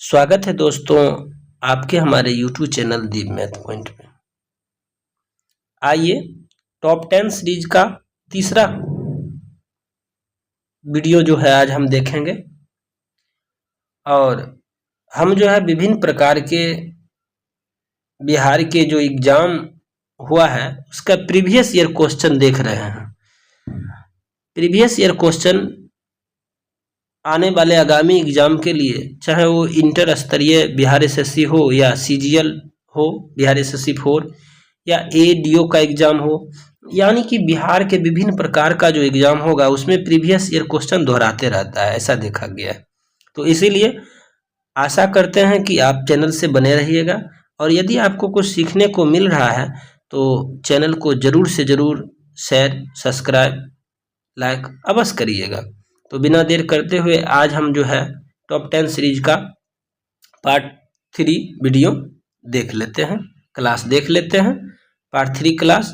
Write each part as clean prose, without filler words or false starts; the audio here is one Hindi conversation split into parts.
स्वागत है दोस्तों आपके हमारे YouTube चैनल दी मैथ पॉइंट में। आइए टॉप 10 सीरीज का तीसरा वीडियो जो है आज हम देखेंगे और हम जो है विभिन्न प्रकार के बिहार के जो एग्जाम हुआ है उसका प्रीवियस ईयर क्वेश्चन देख रहे हैं। प्रीवियस ईयर क्वेश्चन आने वाले आगामी एग्जाम के लिए, चाहे वो इंटर स्तरीय बिहार एसएससी हो या सीजीएल हो बिहार एसएससी 4 या एडीओ का एग्जाम हो, यानी कि बिहार के विभिन्न प्रकार का जो एग्जाम होगा उसमें प्रीवियस ईयर क्वेश्चन दोहराते रहता है, ऐसा देखा गया है। तो इसीलिए आशा करते हैं कि आप चैनल से बने रहिएगा और यदि आपको कुछ सीखने को मिल रहा है तो चैनल को जरूर से जरूर शेयर, सब्सक्राइब, लाइक अवश्य करिएगा। तो बिना देर करते हुए आज हम जो है टॉप 10 सीरीज का पार्ट 3 वीडियो देख लेते हैं, क्लास देख लेते हैं, पार्ट 3 क्लास।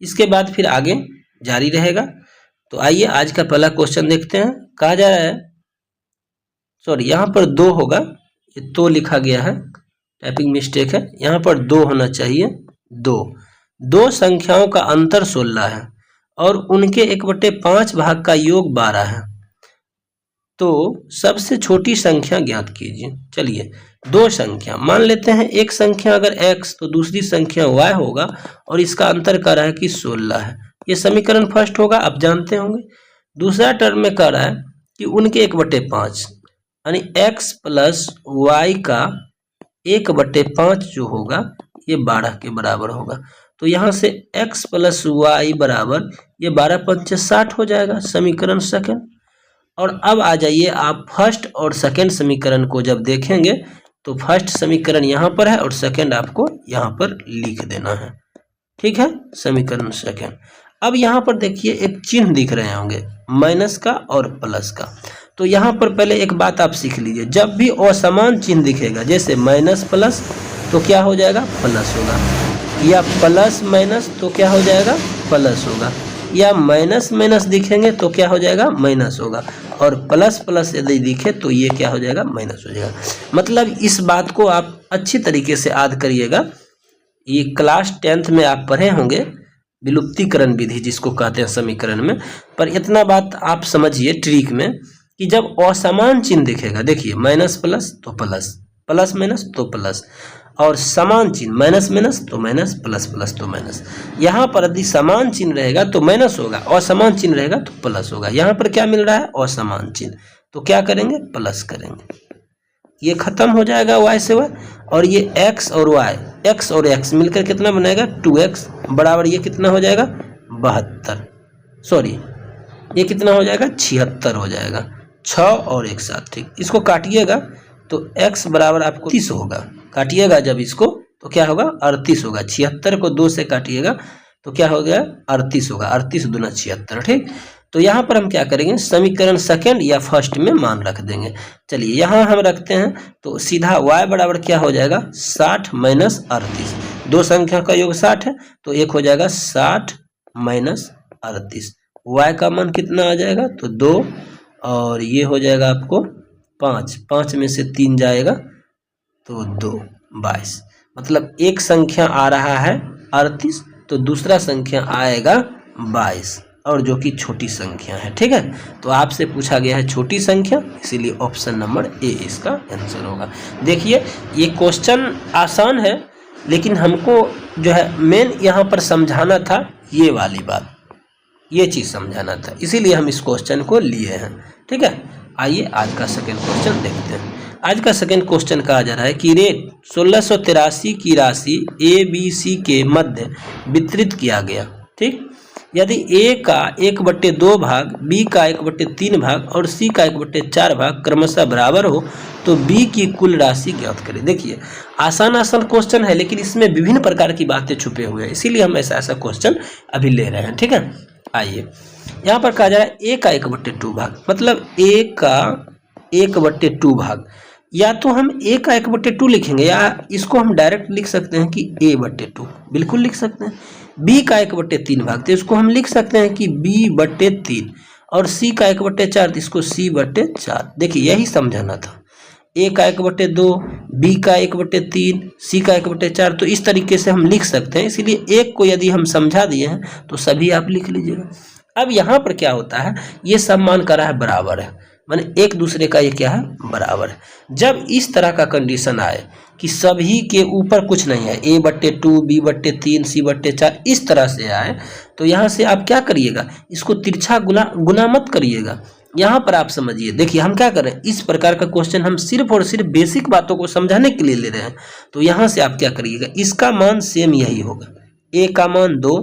इसके बाद फिर आगे जारी रहेगा। तो आइए आज का पहला क्वेश्चन देखते हैं। कहा जा रहा है, सॉरी यहाँ पर 2 होगा, ये तो लिखा गया है, टाइपिंग मिस्टेक है, यहाँ पर 2 होना चाहिए। 2 संख्याओं का अंतर 16 है और उनके 1/5 भाग का योग 12 है, तो सबसे छोटी संख्या ज्ञात कीजिए। चलिए 2 संख्या मान लेते हैं, एक संख्या अगर x तो दूसरी संख्या y होगा और इसका अंतर कह रहा है कि 16 है। ये समीकरण फर्स्ट होगा, आप जानते होंगे। दूसरा टर्म में कह रहा है कि उनके 1/5 यानी x प्लस y का 1/5 जो होगा ये 12 के बराबर होगा। तो यहाँ से x प्लस y बराबर ये 12×5 60 हो जाएगा, समीकरण सेकंड। और अब आ जाइए आप फर्स्ट और सेकंड समीकरण को जब देखेंगे तो फर्स्ट समीकरण यहाँ पर है और सेकंड आपको यहाँ पर लिख देना है, ठीक है, समीकरण सेकंड। अब यहाँ पर देखिए एक चिन्ह दिख रहे होंगे, माइनस का और प्लस का। तो यहाँ पर पहले एक बात आप सीख लीजिए, जब भी असमान चिन्ह दिखेगा, जैसे माइनस प्लस तो क्या हो जाएगा, प्लस होगा, या प्लस माइनस तो क्या हो जाएगा, प्लस होगा, या माइनस माइनस दिखेंगे तो क्या हो जाएगा, माइनस होगा, और प्लस प्लस यदि दिखे तो ये क्या हो जाएगा, माइनस हो जाएगा। मतलब इस बात को आप अच्छी तरीके से याद करिएगा। ये क्लास 10th में आप पढ़े होंगे विलुप्तीकरण विधि जिसको कहते हैं समीकरण में, पर इतना बात आप समझिए ट्रिक में कि जब असमान चिन्ह दिखेगा, देखिए माइनस प्लस तो प्लस, प्लस माइनस तो प्लस, और समान चिन्ह माइनस माइनस तो माइनस, प्लस प्लस तो माइनस। यहाँ पर यदि समान चिन्ह रहेगा तो माइनस होगा, असमान चिन्ह रहेगा तो प्लस होगा। यहाँ पर क्या मिल रहा है, असमान चिन्ह, तो क्या करेंगे, प्लस करेंगे, ये खत्म हो जाएगा y से y, और ये x और y, x और x मिलकर कितना बनेगा, 2x बराबर ये कितना हो जाएगा, 72, सॉरी ये कितना हो जाएगा, 76 हो जाएगा, 6 और 1 7, ठीक। इसको काटिएगा तो x बराबर आपको 30 होगा, काटिएगा जब इसको तो क्या होगा, 38 होगा। 76 को 2 से काटिएगा तो क्या हो गया, 38 होगा, 38 दूना 76, ठीक। तो यहाँ पर हम क्या करेंगे, समीकरण सेकंड या फर्स्ट में मान रख देंगे। चलिए यहाँ हम रखते हैं तो सीधा y बराबर क्या हो जाएगा, 60 माइनस 38, 2 संख्या का योग 60 है तो एक हो जाएगा 60 माइनस 38, y का मान कितना आ जाएगा, तो 2, और ये हो जाएगा आपको 5, 5 में से 3 जाएगा तो 2, 22। मतलब एक संख्या आ रहा है 38 तो दूसरा संख्या आएगा 22, और जो कि छोटी संख्या है, ठीक है। तो आपसे पूछा गया है छोटी संख्या, इसीलिए ऑप्शन नंबर ए इसका आंसर होगा। देखिए ये क्वेश्चन आसान है लेकिन हमको जो है मेन यहाँ पर समझाना था ये वाली बात, ये चीज़ समझाना था, इसीलिए हम इस क्वेश्चन को लिए हैं, ठीक है। आइए आज का सेकेंड क्वेश्चन देखते हैं। आज का सेकेंड क्वेश्चन कहा जा रहा है कि रेट 1683 की राशि ए बी सी के मध्य वितरित किया गया, ठीक। यदि ए का 1/2 भाग, बी का 1/3 भाग और सी का 1/4 भाग क्रमशः बराबर हो तो बी की कुल राशि ज्ञात करें। देखिए आसान क्वेश्चन है लेकिन इसमें विभिन्न प्रकार की बातें छुपे हुए हैं, इसीलिए हम ऐसा क्वेश्चन अभी ले रहे हैं, ठीक है। आइए यहाँ पर कहा जा रहा है ए का 1/2 भाग, मतलब ए का 1/2 भाग, या तो हम a का 1/2 लिखेंगे या इसको हम डायरेक्ट लिख सकते हैं कि a/2, बिल्कुल लिख सकते हैं। b का 1/3 भाग तो इसको हम लिख सकते हैं कि b/3, और c का 1/4 तो इसको c/4। देखिए यही समझाना था, ए का 1/2, बी का 1/3, सी का 1/4। तो इस तरीके से हम लिख सकते हैं, इसीलिए एक को यदि हम समझा दिए हैं तो सभी आप लिख लीजिएगा। अब यहाँ पर क्या होता है, ये सब मान करा है बराबर है, माने एक दूसरे का ये क्या है, बराबर है। जब इस तरह का कंडीशन आए कि सभी के ऊपर कुछ नहीं है, a/2, b/3, c/4 इस तरह से आए, तो यहाँ से आप क्या करिएगा, इसको तिरछा गुना मत करिएगा। यहाँ पर आप समझिए, देखिए हम क्या कर रहे हैं, इस प्रकार का क्वेश्चन हम सिर्फ और सिर्फ बेसिक बातों को समझाने के लिए ले रहे हैं। तो यहाँ से आप क्या करिएगा, इसका मान सेम यही होगा, a का मान 2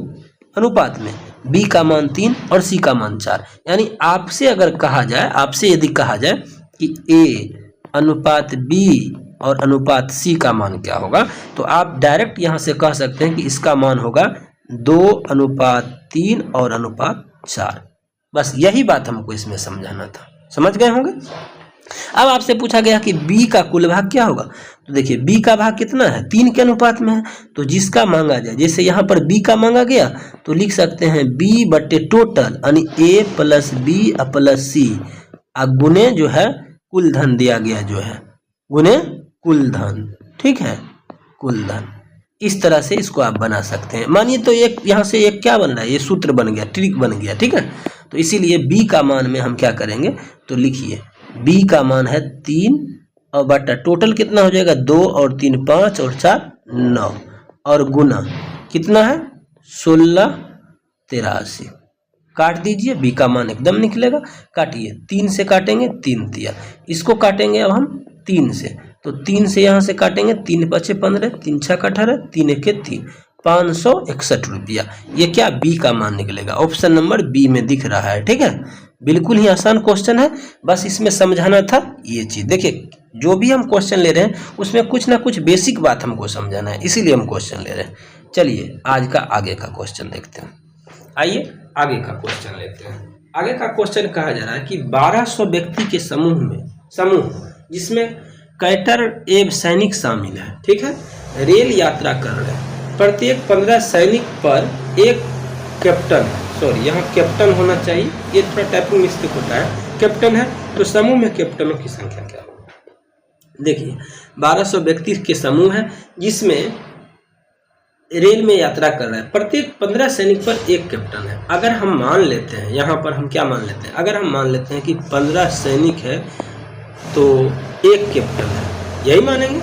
अनुपात में b का मान 3 और c का मान 4। यानी आपसे अगर कहा जाए, आपसे यदि कहा जाए कि a अनुपात b और अनुपात c का मान क्या होगा, तो आप डायरेक्ट यहाँ से कह सकते हैं कि इसका मान होगा 2:3 और अनुपात 4। बस यही बात हमको इसमें समझाना था, समझ गए होंगे। अब आपसे पूछा गया कि b का कुल भाग क्या होगा, तो देखिए b का भाग कितना है, 3 के अनुपात में है। तो जिसका मांगा जाए, जैसे यहाँ पर b का मांगा गया तो लिख सकते हैं b/टोटल यानी a + b + c गुने जो है कुल धन दिया गया, जो है गुने कुल धन, ठीक है, कुल धन। इस तरह से इसको आप बना सकते हैं। मानिए तो एक यहाँ से एक क्या बन रहा है, ये सूत्र बन गया, ट्रिक बन गया, ठीक है। तो इसीलिए b का मान में हम क्या करेंगे, तो लिखिए b का मान है 3 और बटा टोटल कितना हो जाएगा, 2 और 3 5 और 4 9 और गुना कितना है 1683। काट दीजिए, b का मान एकदम निकलेगा, काटिए, 3 से काटेंगे 3 तिया, इसको काटेंगे अब हम 3 से, तो 3 से यहाँ से काटेंगे, 3 × 5 = 15, 3 × 6 = 18, 3 × 1 = 3, 561 रुपया। ये क्या b का मान निकलेगा, ऑप्शन नंबर बी में दिख रहा है, ठीक है। बिल्कुल ही आसान क्वेश्चन है, बस इसमें समझाना था ये चीज। देखिए जो भी हम क्वेश्चन ले रहे हैं उसमें कुछ ना कुछ बेसिक बात हमको समझाना है, इसीलिए हम क्वेश्चन ले रहे हैं। चलिए आज का आगे का क्वेश्चन देखते हैं। आइए आगे का क्वेश्चन लेते हैं। आगे का क्वेश्चन कहा जा रहा है कि 1200 व्यक्ति के समूह जिसमें कैटर एवं सैनिक शामिल है, ठीक है, रेल यात्रा कर रहे हैं। प्रत्येक 15 सैनिक पर एक कैप्टन, सॉरी यहाँ कैप्टन होना चाहिए, ये थोड़ा टाइपिंग मिस्टेक होता है, कैप्टन है, तो समूह में कैप्टनों की संख्या क्या होगी। देखिए 1200 व्यक्ति के समूह है जिसमें रेल में यात्रा कर रहा है, प्रत्येक 15 सैनिक पर एक कैप्टन है। अगर हम मान लेते हैं, यहाँ पर हम क्या मान लेते हैं, अगर हम मान लेते हैं कि 15 सैनिक है तो एक कैप्टन है, यही मानेंगे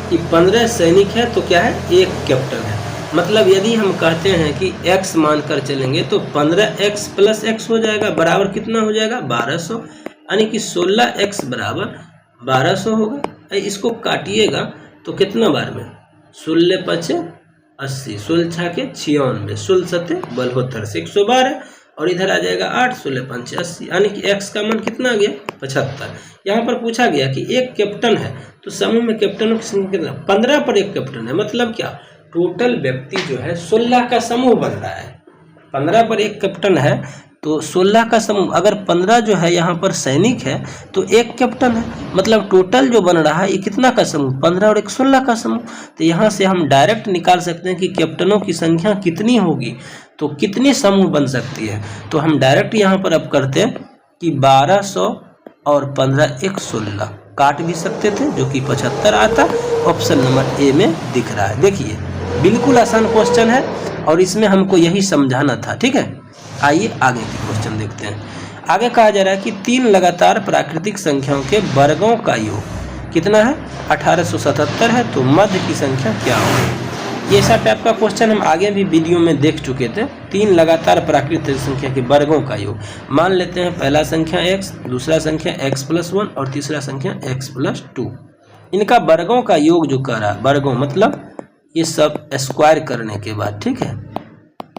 कि 15 सैनिक है तो क्या है, एक कैप्टन है। मतलब यदि हम कहते हैं कि x मानकर चलेंगे तो 15x + x हो जाएगा, बराबर कितना हो जाएगा 1200, यानी कि 16x बराबर 1200 होगा। इसको काटिएगा तो कितना बार में, 16 × 5 = 80, 16 × 6 = 96, 16 × 7 = 72 से 112, और इधर आ जाएगा 8, 16 × 5 = 80, यानी कि x का मान कितना आ गया 75। यहाँ पर पूछा गया कि एक कैप्टन है तो समूह में कैप्टनों की संख्या कितना, 15 पर एक कैप्टन है, मतलब क्या, टोटल व्यक्ति जो है 16 का समूह बन रहा है। 15 पर एक कैप्टन है तो 16 का समूह, अगर 15 जो है यहाँ पर सैनिक है तो एक कैप्टन है, मतलब टोटल जो बन रहा है ये कितना का समूह, 15 और 1 16 का समूह। तो यहाँ से हम डायरेक्ट निकाल सकते हैं कि कैप्टनों की संख्या कितनी होगी, तो कितनी समूह बन सकती है। तो हम डायरेक्ट यहाँ पर अब करते हैं कि 1200 और 15 1 16, काट भी सकते थे जो कि 75 आता, ऑप्शन नंबर ए में दिख रहा है। देखिए बिल्कुल आसान क्वेश्चन है और इसमें हमको यही समझाना था, ठीक है। आइए आगे के क्वेश्चन देखते हैं। आगे कहा जा रहा है कि 3 लगातार प्राकृतिक संख्याओं के वर्गों का योग कितना है, 1877 है, तो मध्य की संख्या क्या होगी। ये ऐसा टाइप का क्वेश्चन हम आगे भी वीडियो में देख चुके थे। 3 लगातार प्राकृतिक संख्या के वर्गों का योग, मान लेते हैं पहला संख्या x, दूसरा संख्या x + 1 और तीसरा संख्या x + 2। इनका वर्गों का योग जो कह रहा है, वर्गों मतलब ये सब स्क्वायर करने के बाद, ठीक है,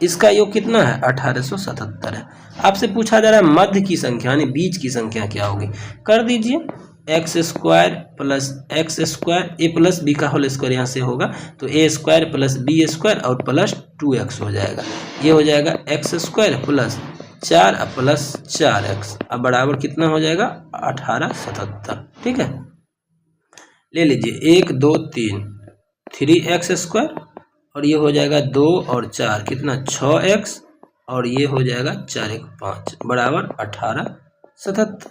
इसका योग कितना है 1877 है। आपसे पूछा जा रहा है मध्य की संख्या यानी बीच की संख्या क्या होगी, कर दीजिए x² + x², a + b का होल स्क्वायर यहाँ से होगा तो a² + b² और प्लस 2x हो जाएगा। ये हो जाएगा x² + 4 + 4x, अब बराबर कितना हो जाएगा 1877, ठीक है। ले लीजिए 1 2 3 3x² और ये हो जाएगा 2 और 4 कितना 6x और ये हो जाएगा 4 1 5 बराबर 1877।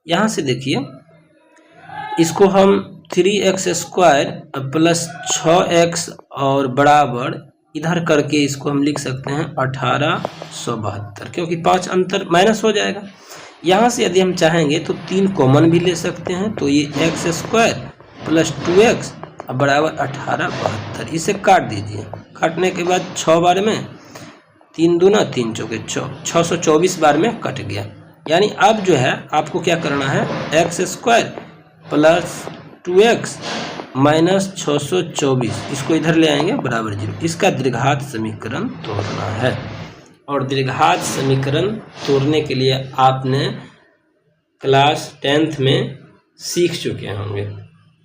यहाँ से देखिए इसको हम 3x² प्लस 6x और बराबर इधर करके इसको हम लिख सकते हैं 1872, क्योंकि 5 अंतर माइनस हो जाएगा। यहाँ से यदि हम चाहेंगे तो 3 कॉमन भी ले सकते हैं, तो ये x² प्लस 2x बराबर 1872। इसे काट दीजिए। काटने के बाद 6 बार में 3 दूना 3 चौके 624 बार में कट गया। यानी अब जो है आपको क्या करना है, x² प्लस 2x माइनस 624 इसको इधर ले आएंगे बराबर 0। इसका द्विघात समीकरण तोड़ना है। और द्विघात समीकरण तोड़ने के लिए आपने क्लास 10th में सीख चुके होंगे,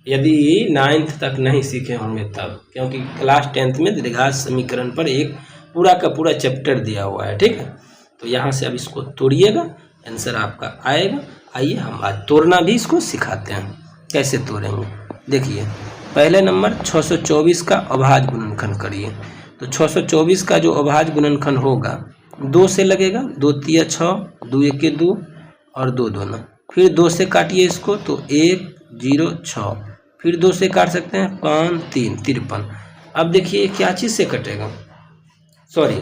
यदि 9th तक नहीं सीखे होंगे तब, क्योंकि क्लास 10th में द्विघात समीकरण पर एक पूरा का पूरा चैप्टर दिया हुआ है। ठीक है, तो यहाँ से अब इसको तोड़िएगा, आंसर आपका आएगा। आइए हम आज तोड़ना भी इसको सिखाते हैं, कैसे तोड़ेंगे। देखिए, पहले नंबर 624 का अभाज्य गुणनखंड करिए। तो 624 का जो अभाज्य गुणनखंड होगा 2 से लगेगा, 2 तिया 6, 2 एके 2 और 2 दूना। फिर 2 से काटिए इसको, तो 1 0 6, फिर 2 से काट सकते हैं 5 3 53। अब देखिए क्या चीज़ से कटेगा, सॉरी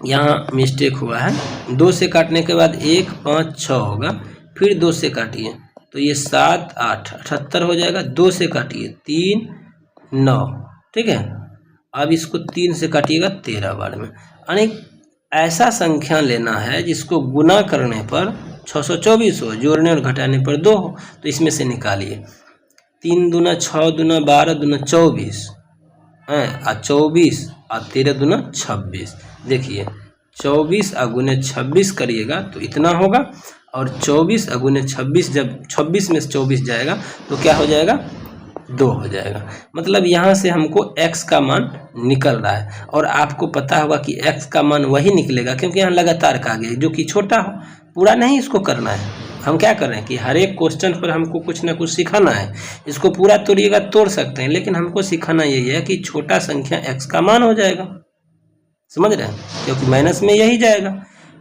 यहाँ मिस्टेक हुआ है। 2 से काटने के बाद 1 5 6 होगा, फिर 2 से काटिए तो ये 7 8 78 हो जाएगा। 2 से काटिए 3 9, ठीक है। अब इसको 3 से काटिएगा 13 बार में। यानी ऐसा संख्या लेना है जिसको गुना करने पर 624 हो, जोड़ने और घटाने पर 2 हो। तो इसमें से निकालिए, 3 दूना 6 दूना 12 दूना 24 है, और 24 और 13 दूना 26। देखिए 24 अगुने 26 करिएगा तो इतना होगा, और 24 अगुने 26, जब 26 में से 24 जाएगा तो क्या हो जाएगा, 2 हो जाएगा। मतलब यहाँ से हमको x का मान निकल रहा है, और आपको पता होगा कि x का मान वही निकलेगा क्योंकि यहाँ लगातार का गया जो कि छोटा हो। पूरा नहीं इसको करना है, हम क्या कर रहे हैं कि हर एक क्वेश्चन पर हमको कुछ ना कुछ सिखाना है। इसको पूरा तोड़िएगा तोड़ सकते हैं, लेकिन हमको सिखाना यही है कि छोटा संख्या x का मान हो जाएगा, समझ रहे हैं, क्योंकि माइनस में यही जाएगा।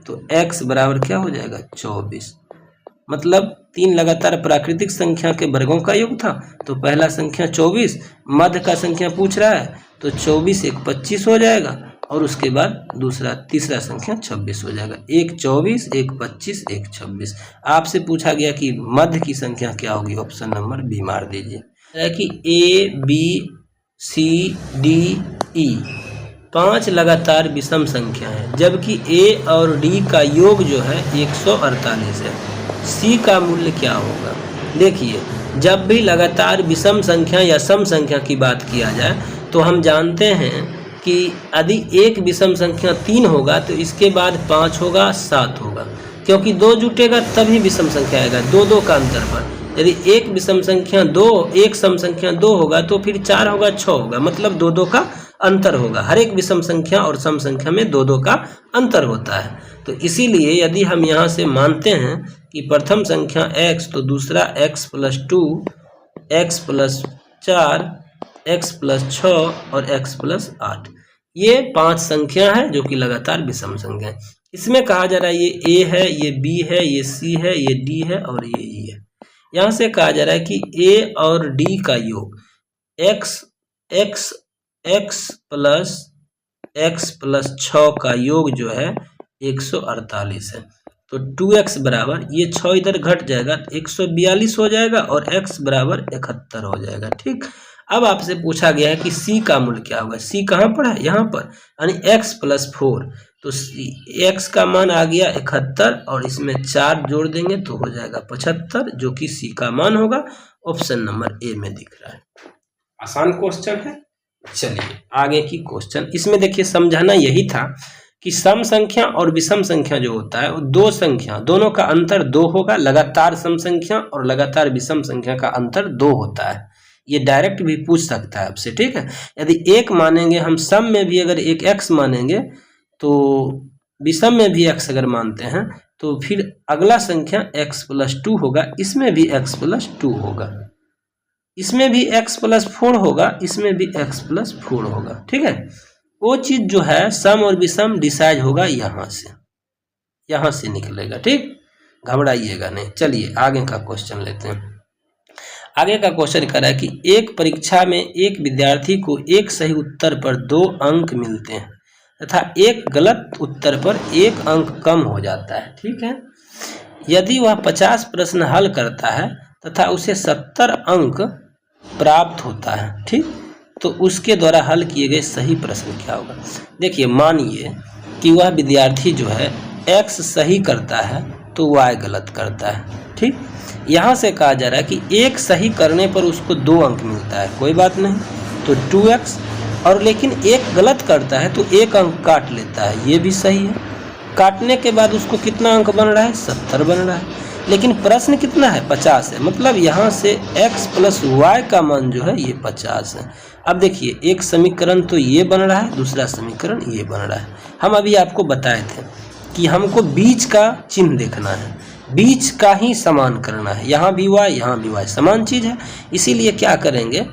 तो x बराबर क्या हो जाएगा, 24। मतलब 3 लगातार प्राकृतिक संख्या के वर्गों का योग था। तो पहला संख्या 24, मध्य का संख्या पूछ रहा है तो 24 1 25 हो जाएगा, और उसके बाद तीसरा संख्या 26 हो जाएगा। 1 24 1 25 1 26। आपसे पूछा गया कि मध्य की संख्या क्या होगी, ऑप्शन नंबर बी मार दीजिए। है कि A B C D E 5 लगातार विषम संख्या है, जबकि A और D का योग जो है 148 है। C का मूल्य क्या होगा। देखिए, जब भी लगातार विषम संख्या या सम संख्या की बात किया जाए तो हम जानते हैं कि यदि एक विषम संख्या 3 होगा तो इसके बाद 5 होगा 7 होगा, क्योंकि 2 जुटेगा तभी विषम संख्या आएगा, 2 2 का अंतर पर। यदि एक विषम संख्या 2, एक सम संख्या 2 होगा तो फिर 4 होगा 6 होगा, मतलब 2 2 का अंतर होगा। हर एक विषम संख्या और सम संख्या में 2 2 का अंतर होता है। तो इसीलिए यदि हम यहाँ से मानते हैं कि प्रथम संख्या x तो दूसरा x plus 2, x plus 4, x plus 6 और x प्लस 8, ये 5 संख्या है जो कि लगातार विषम संख्या है। इसमें कहा जा रहा है ये a है, ये b है, ये c है, ये d है और ये e है। यहाँ से कहा जा रहा है कि a और d का योग x प्लस 6 का योग जो है 148 है। तो 2x बराबर, ये 6 इधर घट जाएगा तो 142 हो जाएगा, और x बराबर 71 हो जाएगा। ठीक, अब आपसे पूछा गया है कि c का मूल्य क्या होगा। c कहाँ पर है, यहाँ पर, यानी x प्लस 4। तो x का मान आ गया 71, और इसमें 4 जोड़ देंगे तो हो जाएगा 75, जो कि c का मान होगा। ऑप्शन नंबर ए में दिख रहा है। आसान क्वेश्चन है। चलिए आगे की क्वेश्चन, इसमें देखिए समझाना यही था कि सम संख्या और विषम संख्या जो होता है वो 2 संख्या, दोनों का अंतर 2 होगा। लगातार सम संख्या और लगातार विषम संख्या का अंतर 2 होता है। ये डायरेक्ट भी पूछ सकता है आपसे, ठीक है। यदि 1 मानेंगे हम, सम में भी अगर एक x मानेंगे तो विषम में भी x अगर मानते हैं तो फिर अगला संख्या x प्लस 2 होगा, इसमें भी x प्लस 2 होगा, इसमें भी x प्लस 4 होगा, इसमें भी x प्लस 4 होगा, ठीक है। वो चीज जो है सम और विषम डिसाइड होगा यहाँ से निकलेगा, ठीक, घबराइएगा नहीं। चलिए आगे का क्वेश्चन लेते हैं। आगे का क्वेश्चन कर रहा है कि एक परीक्षा में एक विद्यार्थी को एक सही उत्तर पर 2 अंक मिलते हैं तथा एक गलत उत्तर पर 1 अंक कम हो जाता है। ठीक है, यदि वह 50 प्रश्न हल करता है तथा उसे 70 अंक प्राप्त होता है, ठीक, तो उसके द्वारा हल किए गए सही प्रश्न क्या होगा। देखिए, मानिए कि वह विद्यार्थी जो है x सही करता है तो y गलत करता है। ठीक, यहाँ से कहा जा रहा है कि एक सही करने पर उसको 2 अंक मिलता है, कोई बात नहीं, तो 2x, और लेकिन एक गलत करता है तो 1 अंक काट लेता है, ये भी सही है। काटने के बाद उसको कितना अंक बन रहा है, 70 बन रहा है, लेकिन प्रश्न कितना है, 50 है, मतलब यहाँ से x प्लस y का मान जो है ये 50 है। अब देखिए, एक समीकरण तो ये बन रहा है, दूसरा समीकरण ये बन रहा है। हम अभी आपको बताए थे कि हमको बीच का चिन्ह देखना है, बीच का ही समान करना है, यहाँ भी y यहाँ भी y समान चीज़ है, इसीलिए क्या करेंगे,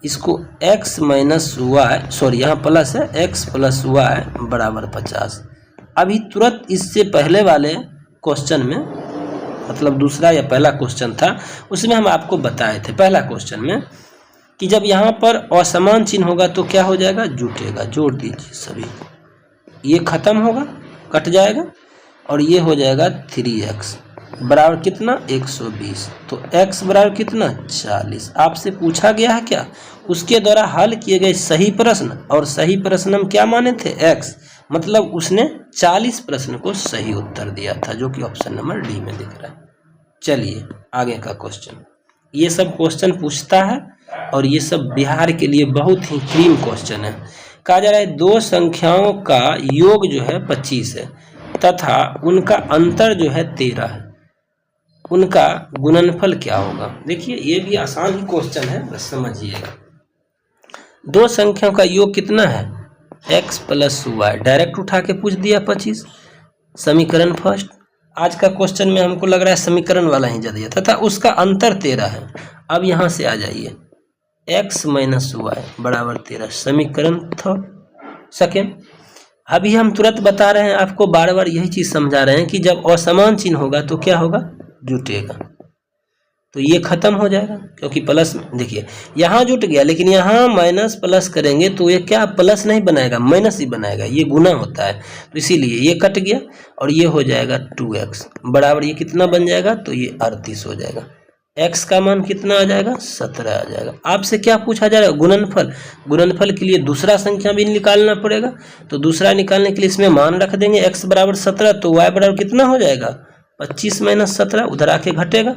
इसको x माइनस वाई, सॉरी यहाँ प्लस है, x प्लस वाई बराबर 50। अभी तुरंत इससे पहले वाले क्वेश्चन में, मतलब दूसरा या पहला क्वेश्चन था, उसमें हम आपको बताए थे पहला क्वेश्चन में कि जब यहाँ पर असमान चिन्ह होगा तो क्या हो जाएगा, जुटेगा, जोड़ दीजिए सभी, ये खत्म होगा, कट जाएगा, और ये हो जाएगा 3x बराबर कितना, 120, तो x बराबर कितना, 40। आपसे पूछा गया है क्या, उसके द्वारा हल किए गए सही प्रश्न, और सही प्रश्न हम क्या माने थे, x, मतलब उसने 40 प्रश्न को सही उत्तर दिया था, जो कि ऑप्शन नंबर डी में दिख रहा है। चलिए आगे का क्वेश्चन, ये सब क्वेश्चन पूछता है और ये सब बिहार के लिए बहुत ही क्रीम क्वेश्चन है। कहा जा रहा है 2 संख्याओं का योग जो है 25 है तथा उनका अंतर जो है 13 है, उनका गुणनफल क्या होगा। देखिए, ये भी आसान ही क्वेश्चन है, बस समझिएगा। 2 संख्याओं का योग कितना है, x प्लस वाई, डायरेक्ट उठा के पूछ दिया 25, समीकरण फर्स्ट। आज का क्वेश्चन में हमको लग रहा है समीकरण वाला ही दिया तथा उसका अंतर 13 है। अब यहाँ से आ जाइए, x माइनस वाई बराबर 13, समीकरण थर्ड सेकेंड। अभी हम तुरंत बता रहे हैं आपको, बार बार यही चीज़ समझा रहे हैं कि जब असमान चिन्ह होगा तो क्या होगा, जुटेगा, तो ये खत्म हो जाएगा, क्योंकि प्लस, देखिए यहाँ जुट गया, लेकिन यहाँ माइनस प्लस करेंगे तो ये क्या प्लस नहीं बनाएगा, माइनस ही बनाएगा, ये गुना होता है, तो इसीलिए ये कट गया और ये हो जाएगा 2x बराबर, ये कितना बन जाएगा, तो ये 38 हो जाएगा। x का मान कितना आ जाएगा, 17 आ जाएगा। आपसे क्या पूछा जा रहा है, गुणनफल। गुणनफल के लिए दूसरा संख्या भी निकालना पड़ेगा, तो दूसरा निकालने के लिए इसमें मान रख देंगे, x बराबर 17, तो y बराबर कितना हो जाएगा, 25 माइनस 17, उधर आके घटेगा,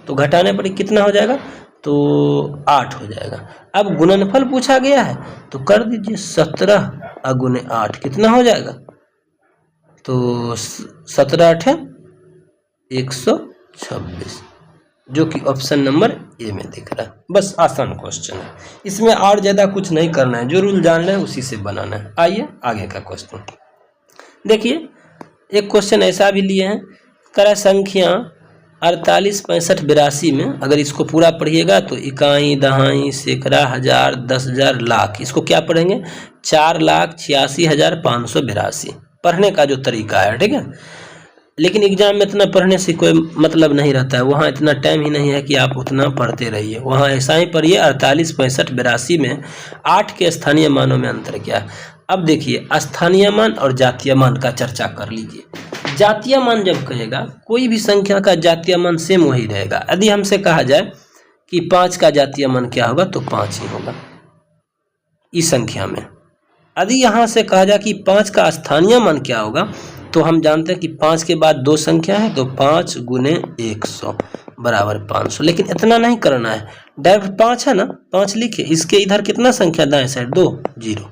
तो घटाने पर कितना हो जाएगा, तो 8 हो जाएगा। अब गुणनफल पूछा गया है तो कर दीजिए, 17 गुने 8 कितना हो जाएगा, तो 17 8 126, जो कि ऑप्शन नंबर ए में दिख रहा है। बस आसान क्वेश्चन है, इसमें और ज़्यादा कुछ नहीं करना है, जो रूल जान रहे हैं उसी से बनाना है। आइए आगे का क्वेश्चन देखिए, एक क्वेश्चन ऐसा भी लिए हैं, करा संख्या 48 65 82 में, अगर इसको पूरा पढ़िएगा तो इकाई दहाई सैकड़ा हजार 10,000 लाख, इसको क्या पढ़ेंगे, 4,86,582 पढ़ने का जो तरीका है, ठीक है। लेकिन एग्जाम में इतना पढ़ने से कोई मतलब नहीं रहता है, वहाँ इतना टाइम ही नहीं है कि आप उतना पढ़ते रहिए, वहाँ ऐसा ही पढ़िए। 48 65 82 में 8 के स्थानीय मानों में अंतर क्या है। अब देखिए, स्थानीय मान और जातीय मान का चर्चा कर लीजिए। जातीय मान जब कहेगा, कोई भी संख्या का जातीय मान सेम वही रहेगा। यदि हमसे कहा जाए कि 5 का जातीय मान क्या होगा, तो 5 ही होगा इस संख्या में। यदि यहाँ से कहा जाए कि 5 का स्थानीय मान क्या होगा, तो हम जानते हैं कि 5 के बाद 2 संख्या है, तो 5 गुने 100 बराबर 500। लेकिन इतना नहीं करना है, डायरेक्ट 5 है ना, 5 लिखे, इसके इधर कितना संख्या दाएं साइड, 2 0,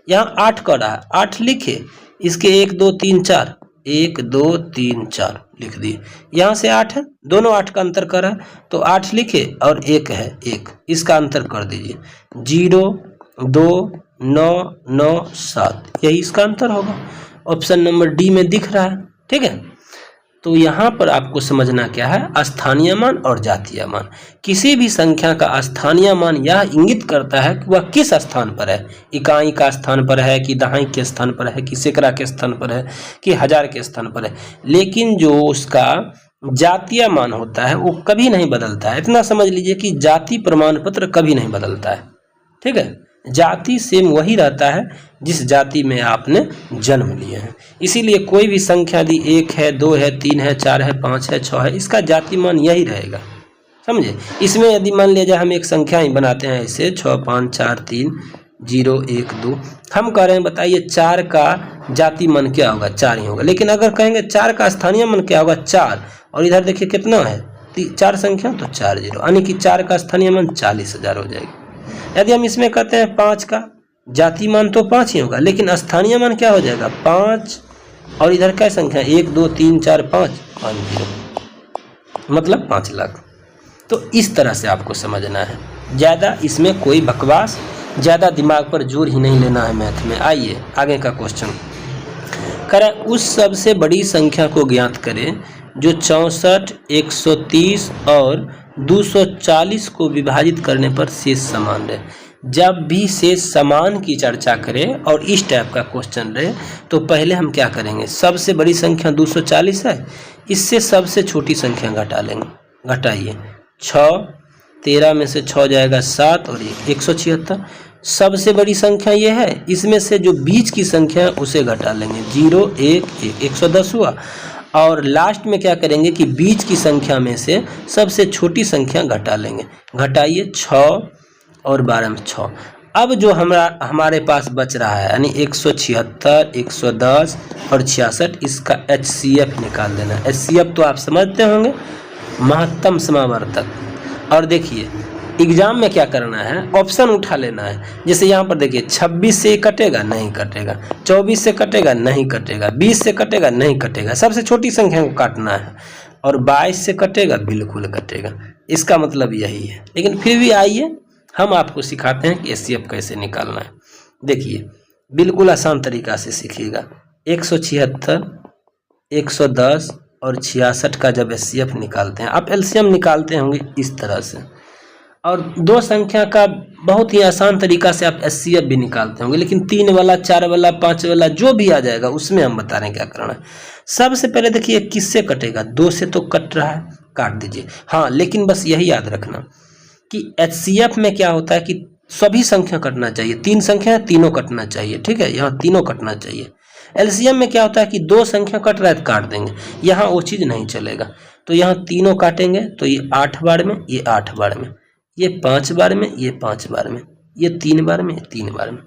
यहाँ 8 का रहा, 8 लिखे, इसके 1 2 3 4, 1 2 3 4 लिख दिए, यहाँ से 8 है, दोनों 8 का अंतर कर रहा है, तो 8 लिखे और 1 है 1, इसका अंतर कर दीजिए, 0 2 9 9 7, यही इसका अंतर होगा। ऑप्शन नंबर डी में दिख रहा है, ठीक है। तो यहाँ पर आपको समझना क्या है, स्थानीय मान और जातीय मान। किसी भी संख्या का स्थानीय मान यह इंगित करता है कि वह किस स्थान पर है, इकाई का स्थान पर है कि दहाई के स्थान पर है कि सैकड़ा के स्थान पर है कि हजार के स्थान पर है। लेकिन जो उसका जातीय मान होता है वो कभी नहीं बदलता है। इतना समझ लीजिए कि जाति प्रमाण पत्र कभी नहीं बदलता है, ठीक है। जाति सेम वही रहता है जिस जाति में आपने जन्म लिए हैं। इसीलिए कोई भी संख्या यदि 1 है, 2 है, 3 है, 4 है, 5 है, 6 है, इसका जाति मान यही रहेगा, समझे। इसमें यदि मान लिया जाए हम एक संख्या ही बनाते हैं ऐसे 6 5 4 3 0 1 2, हम कह रहे हैं बताइए 4 का जाति मान क्या होगा, 4 ही होगा। लेकिन अगर कहेंगे 4 का स्थानीय मान क्या होगा, 4, और इधर देखिए कितना है 4 संख्या, तो 4 0, यानी कि 4 का स्थानीय मान 40,000 हो जाएगा। यदि हम इसमें कहते हैं 5 का जाति मान तो 5 ही होगा, लेकिन स्थानीय मान क्या हो जाएगा 5, और इधर क्या संख्या 1 2 3 4 5 0, मतलब 5 लाख। तो इस तरह से आपको समझना है, ज़्यादा इसमें कोई बकवास, ज़्यादा दिमाग पर जोर ही नहीं लेना है मैथ में। आइए आगे का क्वेश्चन करें। उस सबसे बड़ी संख्या को ज्ञात करें जो 64, 130 और 240 को विभाजित करने पर शेष समान रहे। जब भी शेष समान की चर्चा करें और इस टाइप का क्वेश्चन रहे तो पहले हम क्या करेंगे, सबसे बड़ी संख्या 240 है, इससे सबसे छोटी संख्या घटा लेंगे। घटाइए 6, 13 में से 6 जाएगा 7 और 176। सबसे बड़ी संख्या ये है, इसमें से जो बीच की संख्या है उसे घटा लेंगे, 0 1 1 110 हुआ। और लास्ट में क्या करेंगे कि बीच की संख्या में से सबसे छोटी संख्या घटा लेंगे। घटाइए 6 और 12 में 6। अब जो हमारे पास बच रहा है यानी 176, 110 और 66, इसका HCF निकाल देना। HCF तो आप समझते होंगे, महत्तम समावर्तक। और देखिए एग्जाम में क्या करना है, ऑप्शन उठा लेना है। जैसे यहाँ पर देखिए 26 से कटेगा, नहीं कटेगा, 24 से कटेगा, नहीं कटेगा, 20 से कटेगा, नहीं कटेगा, सबसे छोटी संख्या को काटना है, और 22 से कटेगा, बिल्कुल कटेगा। इसका मतलब यही है। लेकिन फिर भी आइए हम आपको सिखाते हैं कि HCF कैसे निकालना है। देखिए बिल्कुल आसान तरीका से सीखिएगा। 176, 110 और 66 का जब HCF निकालते हैं, आप LCM निकालते होंगे इस तरह से, और दो संख्या का बहुत ही आसान तरीका से आप HCF भी निकालते होंगे। लेकिन 3 वाला, 4 वाला, 5 वाला जो भी आ जाएगा उसमें हम बता रहे हैं क्या करना है। सबसे पहले देखिए किससे कटेगा, 2 से तो कट रहा है, काट दीजिए। हाँ, लेकिन बस यही याद रखना कि HCF में क्या होता है कि सभी संख्या कटना चाहिए। 3 संख्या है, तीनों कटना चाहिए, ठीक है, यहाँ तीनों कटना चाहिए। LCM में क्या होता है कि 2 संख्या कट रहा है तो काट देंगे, यहाँ वो चीज़ नहीं चलेगा। तो यहाँ तीनों काटेंगे तो ये 8 बार में, ये 8 बार में, ये 5 बार में, ये 5 बार में, ये 3 बार में, ये 3 बार में।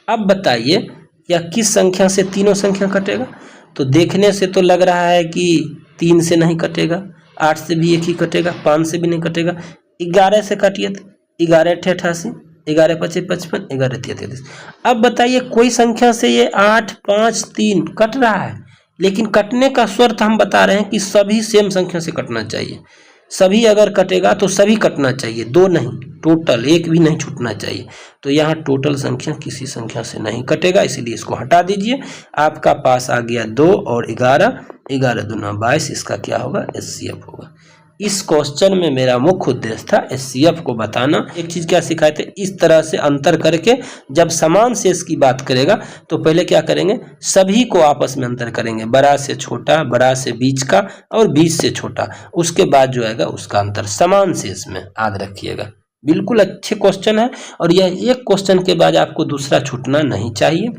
अब बताइए या किस संख्या से तीनों संख्या कटेगा। तो देखने से तो लग रहा है कि 3 से नहीं कटेगा, 8 से भी एक ही कटेगा, 5 से भी नहीं कटेगा, 11 से काटिए तो 11 × 88, 11 × 5 = 55, 11 × 3 = 33। अब बताइए कोई संख्या से ये 8 5 3 कट रहा है, लेकिन कटने का शर्त हम बता रहे हैं कि सभी सेम संख्या से कटना चाहिए। सभी अगर कटेगा तो सभी कटना चाहिए, 2 नहीं, टोटल एक भी नहीं छूटना चाहिए। तो यहाँ टोटल संख्या किसी संख्या से नहीं कटेगा, इसीलिए इसको हटा दीजिए। आपका पास आ गया 2 और 11, 11 दूना 22, इसका क्या होगा, HCF होगा। इस क्वेश्चन में मेरा मुख्य उद्देश्य था HCF को बताना। एक चीज क्या सिखाए थे, इस तरह से अंतर करके जब समान शेष की बात करेगा तो पहले क्या करेंगे, सभी को आपस में अंतर करेंगे, बड़ा से छोटा, बड़ा से बीच का और बीच से छोटा, उसके बाद जो आएगा उसका अंतर समान शेष में। याद रखिएगा, बिल्कुल अच्छे क्वेश्चन है, और यह एक क्वेश्चन के बाद आपको दूसरा छूटना नहीं चाहिए।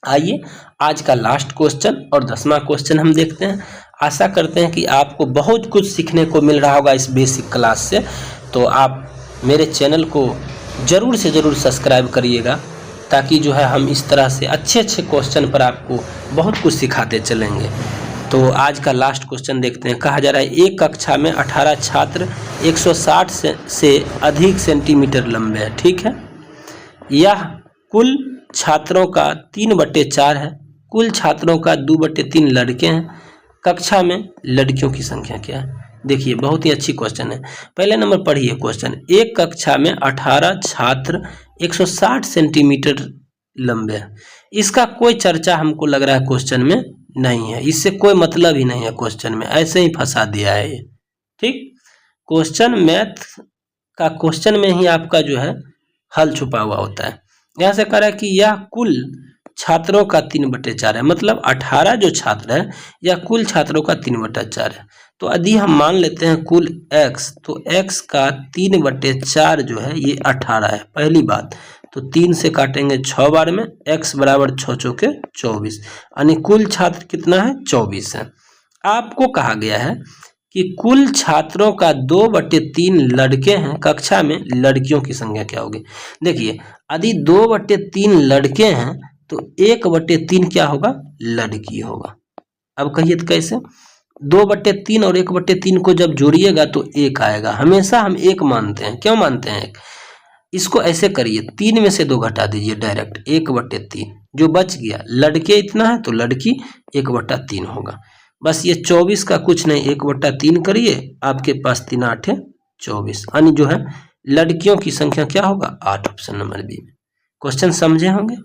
आइए आज का लास्ट क्वेश्चन और 10वां क्वेश्चन हम देखते हैं। आशा करते हैं कि आपको बहुत कुछ सीखने को मिल रहा होगा इस बेसिक क्लास से। तो आप मेरे चैनल को ज़रूर से ज़रूर सब्सक्राइब करिएगा, ताकि जो है हम इस तरह से अच्छे अच्छे क्वेश्चन पर आपको बहुत कुछ सिखाते चलेंगे। तो आज का लास्ट क्वेश्चन देखते हैं। कहा जा रहा है एक कक्षा में 18 छात्र 160 से अधिक सेंटीमीटर लंबे हैं, ठीक है। यह कुल छात्रों का 3/4 है। कुल छात्रों का 2/3 लड़के हैं। कक्षा में लड़कियों की संख्या क्या है। देखिए बहुत ही अच्छी क्वेश्चन है। पहले नंबर पढ़िए क्वेश्चन, एक कक्षा में 18 छात्र 160 सेंटीमीटर लंबे हैं। इसका कोई चर्चा हमको लग रहा है क्वेश्चन में नहीं है, इससे कोई मतलब ही नहीं है क्वेश्चन में, ऐसे ही फंसा दिया है ये, ठीक। क्वेश्चन मैथ का क्वेश्चन में ही आपका जो है हल छुपा हुआ होता है। यहाँ से कह रहा है कि यह कुल छात्रों का 3/4 है, मतलब 18 जो छात्र है या कुल छात्रों का 3/4 है। तो यदि हम मान लेते हैं कुल x, तो x का 3/4 जो है ये 18 है, पहली बात। तो 3 से काटेंगे 6 बार में, x बराबर 6 चौके 24, यानी कुल छात्र कितना है 24 है। आपको कहा गया है कि कुल छात्रों का 2/3 लड़के हैं, कक्षा में लड़कियों की संख्या क्या होगी। देखिए यदि 2/3 लड़के हैं तो 1/3 क्या होगा, लड़की होगा। अब कहिए तो कैसे, 2/3 और 1/3 को जब जोड़िएगा तो 1 आएगा। हमेशा हम 1 मानते हैं, क्यों मानते हैं 1? इसको ऐसे करिए, 3 में से 2 घटा दीजिए, डायरेक्ट 1/3 जो बच गया, लड़के इतना है तो लड़की 1/3 होगा। बस ये 24 का कुछ नहीं, 1/3 करिए, आपके पास 3 8 24, यानी जो है लड़कियों की संख्या क्या होगा 8, ऑप्शन नंबर बी में। क्वेश्चन समझे होंगे,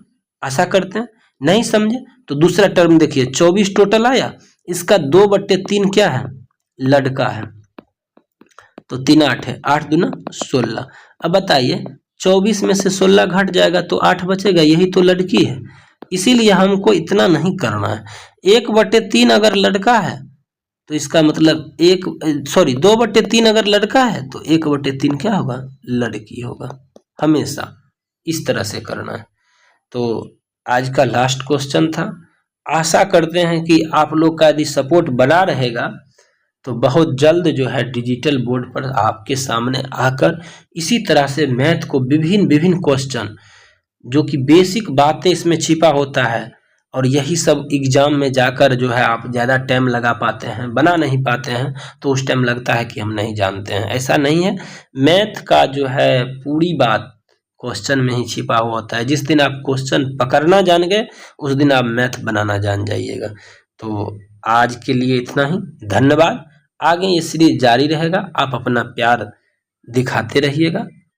आशा करते हैं। नहीं समझे तो दूसरा टर्म देखिए, 24 टोटल आया, इसका 2/3 क्या है, लड़का है, तो 3 8 है, 8 दूना 16। अब बताइए 24 में से 16 घट जाएगा तो 8 बचेगा, यही तो लड़की है। इसीलिए हमको इतना नहीं करना है। 1/3 अगर लड़का है तो इसका मतलब 2/3 अगर लड़का है तो 1/3 क्या होगा, लड़की होगा। हमेशा इस तरह से करना है। तो आज का लास्ट क्वेश्चन था। आशा करते हैं कि आप लोग का यदि सपोर्ट बना रहेगा तो बहुत जल्द जो है डिजिटल बोर्ड पर आपके सामने आकर इसी तरह से मैथ को विभिन्न क्वेश्चन, जो कि बेसिक बातें इसमें छिपा होता है, और यही सब एग्जाम में जाकर जो है आप ज़्यादा टाइम लगा पाते हैं, बना नहीं पाते हैं, तो उस टाइम लगता है कि हम नहीं जानते हैं। ऐसा नहीं है, मैथ का जो है पूरी बात क्वेश्चन में ही छिपा हुआ होता है। जिस दिन आप क्वेश्चन पकड़ना जान गए उस दिन आप मैथ बनाना जान जाइएगा। तो आज के लिए इतना ही, धन्यवाद। आगे ये सीरीज जारी रहेगा, आप अपना प्यार दिखाते रहिएगा।